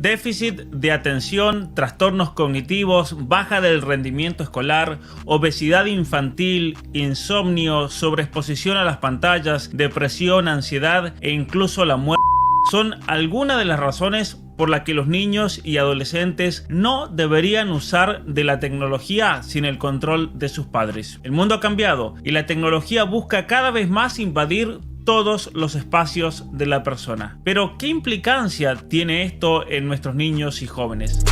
déficit de atención, trastornos cognitivos, baja del rendimiento escolar, obesidad infantil, insomnio, sobreexposición a las pantallas, depresión, ansiedad e incluso la muerte son algunas de las razones por las que los niños y adolescentes no deberían usar de la tecnología sin el control de sus padres. El mundo ha cambiado y la tecnología busca cada vez más invadir todos los espacios de la persona. Pero, ¿qué implicancia tiene esto en nuestros niños y jóvenes?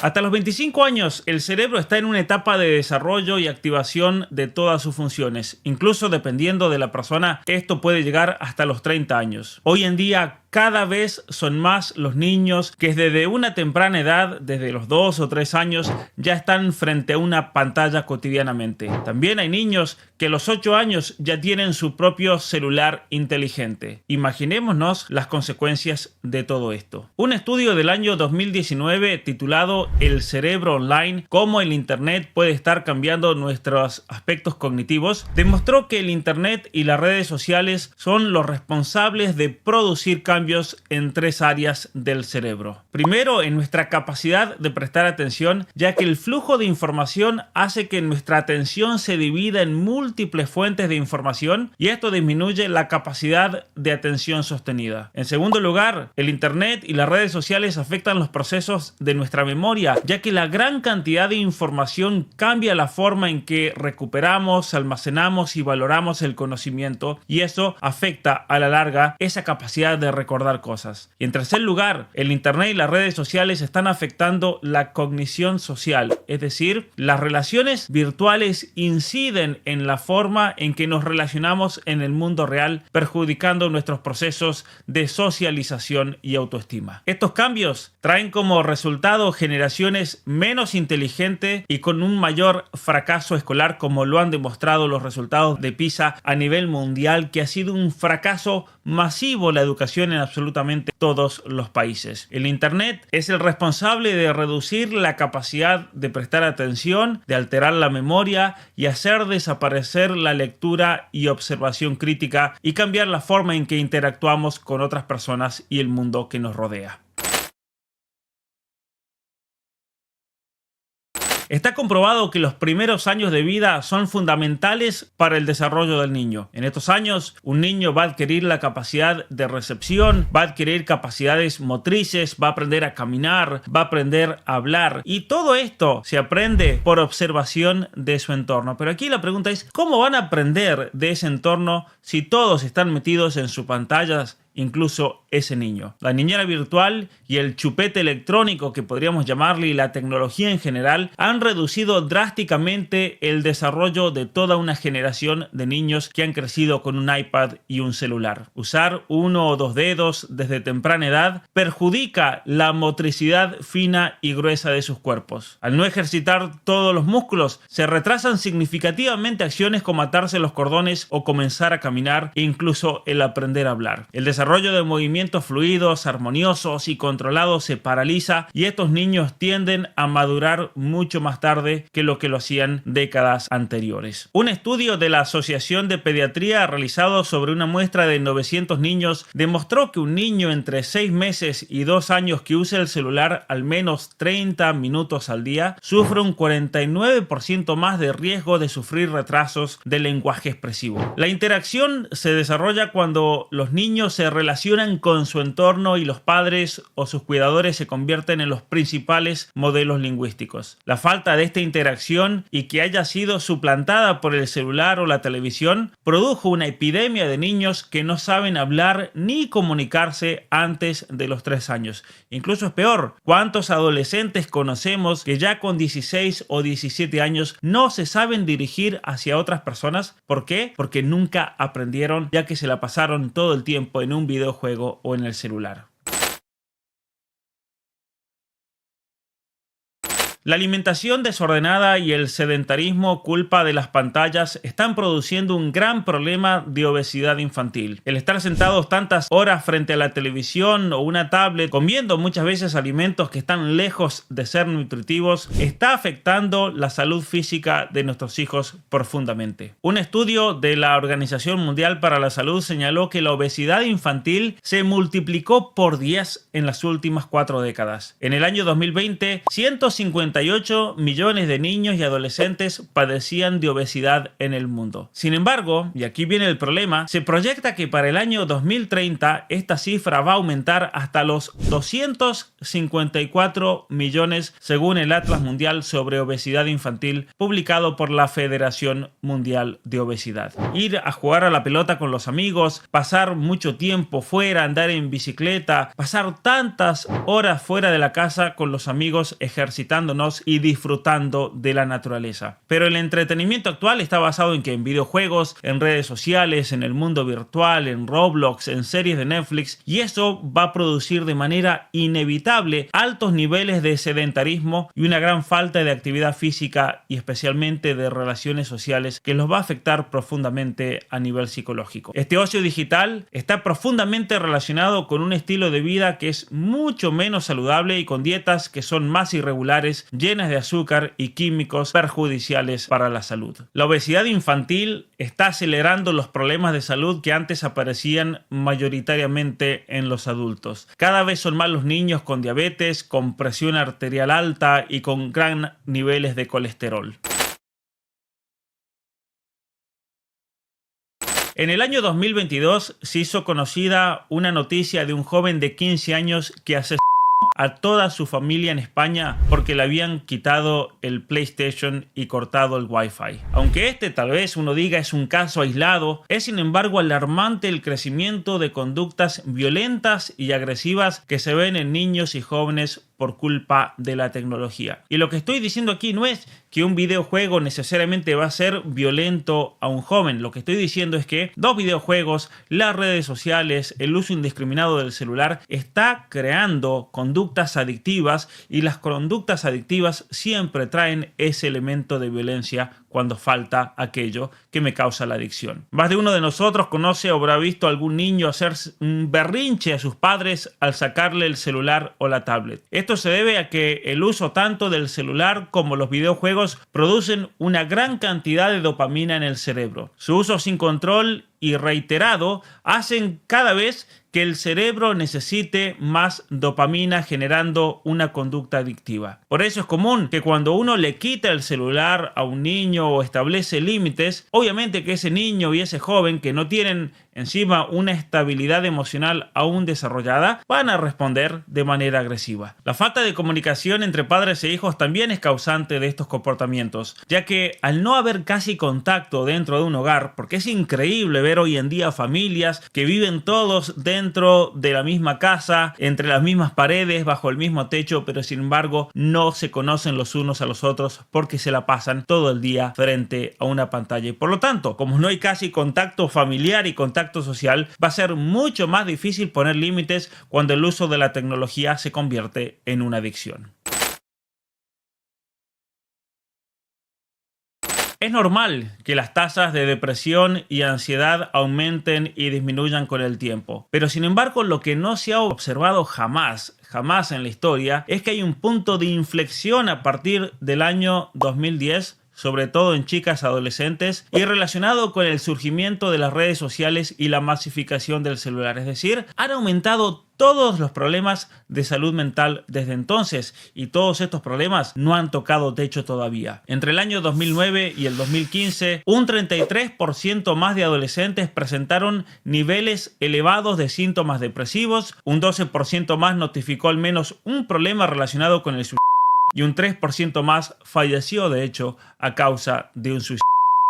Hasta los 25 años, el cerebro está en una etapa de desarrollo y activación de todas sus funciones. Incluso dependiendo de la persona, esto puede llegar hasta los 30 años. Hoy en día, cada vez son más los niños que desde una temprana edad, desde los 2 o 3 años, ya están frente a una pantalla cotidianamente. También hay niños que a los 8 años ya tienen su propio celular inteligente. Imaginémonos las consecuencias de todo esto. Un estudio del año 2019 titulado El cerebro online, cómo el Internet puede estar cambiando nuestros aspectos cognitivos, demostró que el Internet y las redes sociales son los responsables de producir cambios en 3 áreas del cerebro. Primero, en nuestra capacidad de prestar atención, ya que el flujo de información hace que nuestra atención se divida en múltiples fuentes de información y esto disminuye la capacidad de atención sostenida. En segundo lugar, el Internet y las redes sociales afectan los procesos de nuestra memoria, ya que la gran cantidad de información cambia la forma en que recuperamos, almacenamos y valoramos el conocimiento, y eso afecta a la larga esa capacidad de recordar cosas. Y en tercer lugar, el Internet y las redes sociales están afectando la cognición social, es decir, las relaciones virtuales inciden en la forma en que nos relacionamos en el mundo real, perjudicando nuestros procesos de socialización y autoestima. Estos cambios traen como resultado generaciones menos inteligentes y con un mayor fracaso escolar, como lo han demostrado los resultados de PISA a nivel mundial, que ha sido un fracaso masivo la educación en absolutamente todos los países. El Internet es el responsable de reducir la capacidad de prestar atención, de alterar la memoria y hacer desaparecer la lectura y observación crítica y cambiar la forma en que interactuamos con otras personas y el mundo que nos rodea. Está comprobado que los primeros años de vida son fundamentales para el desarrollo del niño. En estos años, un niño va a adquirir la capacidad de recepción, va a adquirir capacidades motrices, va a aprender a caminar, va a aprender a hablar. Y todo esto se aprende por observación de su entorno. Pero aquí la pregunta es, ¿cómo van a aprender de ese entorno si todos están metidos en sus pantallas? Incluso ese niño. La niñera virtual y el chupete electrónico, que podríamos llamarle, y la tecnología en general han reducido drásticamente el desarrollo de toda una generación de niños que han crecido con un iPad y un celular. Usar 1 o 2 dedos desde temprana edad perjudica la motricidad fina y gruesa de sus cuerpos. Al no ejercitar todos los músculos, se retrasan significativamente acciones como atarse los cordones o comenzar a caminar e incluso el aprender a hablar. El desarrollo de movimientos fluidos, armoniosos y controlados se paraliza y estos niños tienden a madurar mucho más tarde que lo que lo hacían décadas anteriores. Un estudio de la Asociación de Pediatría realizado sobre una muestra de 900 niños demostró que un niño entre 6 meses y 2 años que use el celular al menos 30 minutos al día sufre un 49% más de riesgo de sufrir retrasos de lenguaje expresivo. La interacción se desarrolla cuando los niños se relacionan con su entorno y los padres o sus cuidadores se convierten en los principales modelos lingüísticos. La falta de esta interacción y que haya sido suplantada por el celular o la televisión produjo una epidemia de niños que no saben hablar ni comunicarse antes de los 3 años. Incluso es peor, ¿cuántos adolescentes conocemos que ya con 16 o 17 años no se saben dirigir hacia otras personas? ¿Por qué? Porque nunca aprendieron, ya que se la pasaron todo el tiempo en un videojuego o en el celular. La alimentación desordenada y el sedentarismo, culpa de las pantallas, están produciendo un gran problema de obesidad infantil. El estar sentados tantas horas frente a la televisión o una tablet, comiendo muchas veces alimentos que están lejos de ser nutritivos, está afectando la salud física de nuestros hijos profundamente. Un estudio de la Organización Mundial para la Salud señaló que la obesidad infantil se multiplicó por 10 en las últimas 4 décadas. En el año 2020, 158 millones de niños y adolescentes padecían de obesidad en el mundo. Sin embargo, y aquí viene el problema, se proyecta que para el año 2030 esta cifra va a aumentar hasta los 254 millones según el Atlas Mundial sobre Obesidad Infantil publicado por la Federación Mundial de Obesidad. Ir a jugar a la pelota con los amigos, pasar mucho tiempo fuera, andar en bicicleta, pasar tantas horas fuera de la casa con los amigos ejercitándonos y disfrutando de la naturaleza. Pero el entretenimiento actual está basado en videojuegos, en redes sociales, en el mundo virtual, en Roblox, en series de Netflix, y eso va a producir de manera inevitable altos niveles de sedentarismo y una gran falta de actividad física y especialmente de relaciones sociales que los va a afectar profundamente a nivel psicológico. Este ocio digital está profundamente relacionado con un estilo de vida que es mucho menos saludable y con dietas que son más irregulares, llenas de azúcar y químicos perjudiciales para la salud. La obesidad infantil está acelerando los problemas de salud que antes aparecían mayoritariamente en los adultos. Cada vez son más los niños con diabetes, con presión arterial alta y con gran niveles de colesterol. En el año 2022 se hizo conocida una noticia de un joven de 15 años que asesinó a toda su familia en España porque le habían quitado el PlayStation y cortado el Wi-Fi. Aunque tal vez uno diga es un caso aislado, es sin embargo alarmante el crecimiento de conductas violentas y agresivas que se ven en niños y jóvenes por culpa de la tecnología. Y lo que estoy diciendo aquí no es que un videojuego necesariamente va a ser violento a un joven. Lo que estoy diciendo es que los videojuegos, las redes sociales, el uso indiscriminado del celular está creando conductas adictivas, y las conductas adictivas siempre traen ese elemento de violencia cuando falta aquello que me causa la adicción. Más de uno de nosotros conoce o habrá visto a algún niño hacer un berrinche a sus padres al sacarle el celular o la tablet. Esto se debe a que el uso tanto del celular como los videojuegos producen una gran cantidad de dopamina en el cerebro. Su uso sin control y reiterado hacen cada vez que el cerebro necesite más dopamina, generando una conducta adictiva. Por eso es común que cuando uno le quita el celular a un niño o establece límites, obviamente que ese niño y ese joven que no tienen encima una estabilidad emocional aún desarrollada, van a responder de manera agresiva. La falta de comunicación entre padres e hijos también es causante de estos comportamientos, ya que al no haber casi contacto dentro de un hogar, porque es increíble ver hoy en día familias que viven todos dentro de la misma casa, entre las mismas paredes, bajo el mismo techo, pero sin embargo no se conocen los unos a los otros porque se la pasan todo el día frente a una pantalla. Y por lo tanto, como no hay casi contacto familiar y contacto social, va a ser mucho más difícil poner límites cuando el uso de la tecnología se convierte en una adicción. Es normal que las tasas de depresión y ansiedad aumenten y disminuyan con el tiempo, pero sin embargo lo que no se ha observado jamás en la historia es que hay un punto de inflexión a partir del año 2010, sobre todo en chicas adolescentes, y relacionado con el surgimiento de las redes sociales y la masificación del celular. Es decir, han aumentado todos los problemas de salud mental desde entonces, y todos estos problemas no han tocado techo todavía. Entre el año 2009 y el 2015, un 33% más de adolescentes presentaron niveles elevados de síntomas depresivos, un 12% más notificó al menos un problema relacionado con el suicidio, y un 3% más falleció de hecho a causa de un suicidio.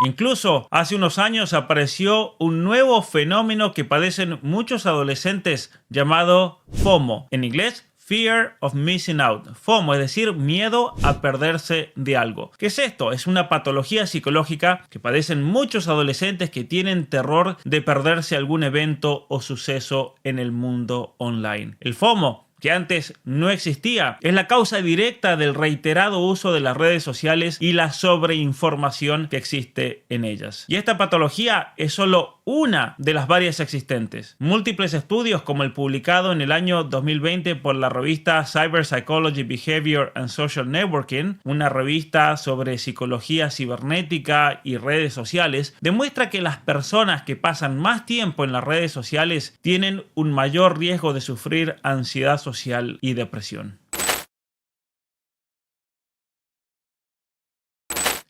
Incluso hace unos años apareció un nuevo fenómeno que padecen muchos adolescentes llamado FOMO, en inglés Fear of Missing Out. FOMO, es decir, miedo a perderse de algo. ¿Qué es esto? Es una patología psicológica que padecen muchos adolescentes que tienen terror de perderse algún evento o suceso en el mundo online. El FOMO que antes no existía. Es la causa directa del reiterado uso de las redes sociales y la sobreinformación que existe en ellas. Y esta patología es solo una de las varias existentes. Múltiples estudios, como el publicado en el año 2020 por la revista Cyber Psychology, Behavior and Social Networking, una revista sobre psicología cibernética y redes sociales, demuestra que las personas que pasan más tiempo en las redes sociales tienen un mayor riesgo de sufrir ansiedad social y depresión.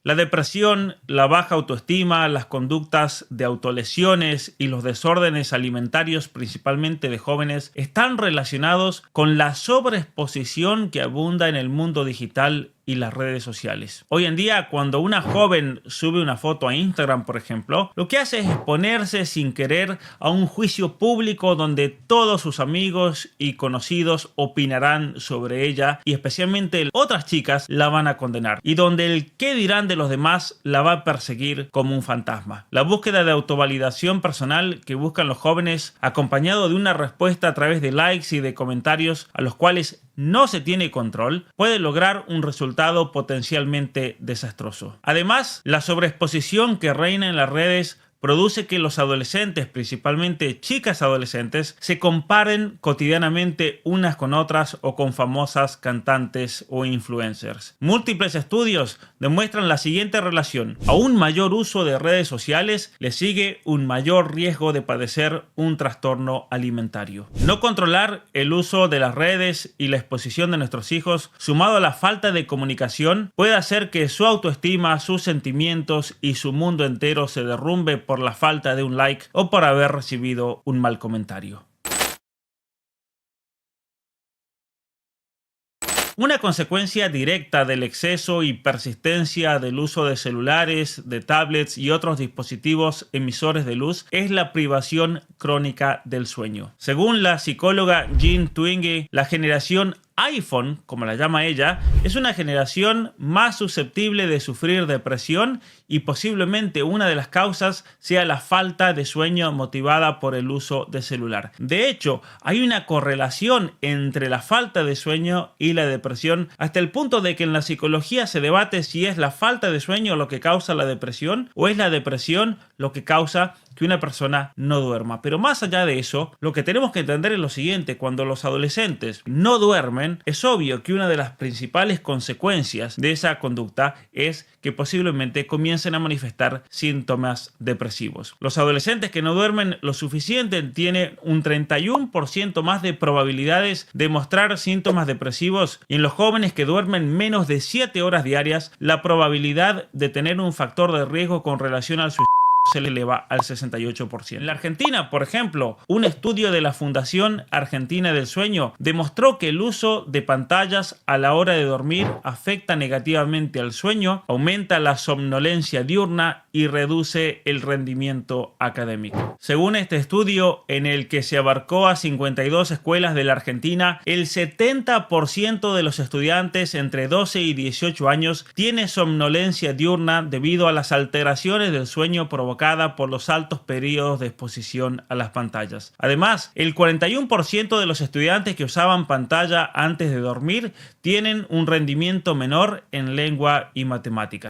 La depresión, la baja autoestima, las conductas de autolesiones y los desórdenes alimentarios, principalmente de jóvenes, están relacionados con la sobreexposición que abunda en el mundo digital y las redes sociales. Hoy en día, cuando una joven sube una foto a Instagram, por ejemplo, lo que hace es exponerse sin querer a un juicio público donde todos sus amigos y conocidos opinarán sobre ella, y especialmente otras chicas la van a condenar, y donde el qué dirán de los demás la va a perseguir como un fantasma. La búsqueda de autovalidación personal que buscan los jóvenes, acompañado de una respuesta a través de likes y de comentarios a los cuales no se tiene control, puede lograr un resultado potencialmente desastroso. Además, la sobreexposición que reina en las redes produce que los adolescentes, principalmente chicas adolescentes, se comparen cotidianamente unas con otras o con famosas cantantes o influencers. Múltiples estudios demuestran la siguiente relación: a un mayor uso de redes sociales le sigue un mayor riesgo de padecer un trastorno alimentario. No controlar el uso de las redes y la exposición de nuestros hijos, sumado a la falta de comunicación, puede hacer que su autoestima, sus sentimientos y su mundo entero se derrumbe por la falta de un like o por haber recibido un mal comentario. Una consecuencia directa del exceso y persistencia del uso de celulares, de tablets y otros dispositivos emisores de luz es la privación crónica del sueño. Según la psicóloga Jean Twenge, la generación iPhone, como la llama ella, es una generación más susceptible de sufrir depresión, y posiblemente una de las causas sea la falta de sueño motivada por el uso de celular. De hecho, hay una correlación entre la falta de sueño y la depresión, hasta el punto de que en la psicología se debate si es la falta de sueño lo que causa la depresión o es la depresión lo que causa que una persona no duerma. Pero más allá de eso, lo que tenemos que entender es lo siguiente: cuando los adolescentes no duermen, es obvio que una de las principales consecuencias de esa conducta es que posiblemente comiencen a manifestar síntomas depresivos. Los adolescentes que no duermen lo suficiente tienen un 31% más de probabilidades de mostrar síntomas depresivos, y en los jóvenes que duermen menos de 7 horas diarias, la probabilidad de tener un factor de riesgo con relación al suicidio se le eleva al 68%. En la Argentina, por ejemplo, un estudio de la Fundación Argentina del Sueño demostró que el uso de pantallas a la hora de dormir afecta negativamente al sueño, aumenta la somnolencia diurna y reduce el rendimiento académico. Según este estudio, en el que se abarcó a 52 escuelas de la Argentina, el 70% de los estudiantes entre 12 y 18 años tiene somnolencia diurna debido a las alteraciones del sueño provocadas por los altos periodos de exposición a las pantallas. Además, el 41% de los estudiantes que usaban pantalla antes de dormir tienen un rendimiento menor en lengua y matemáticas.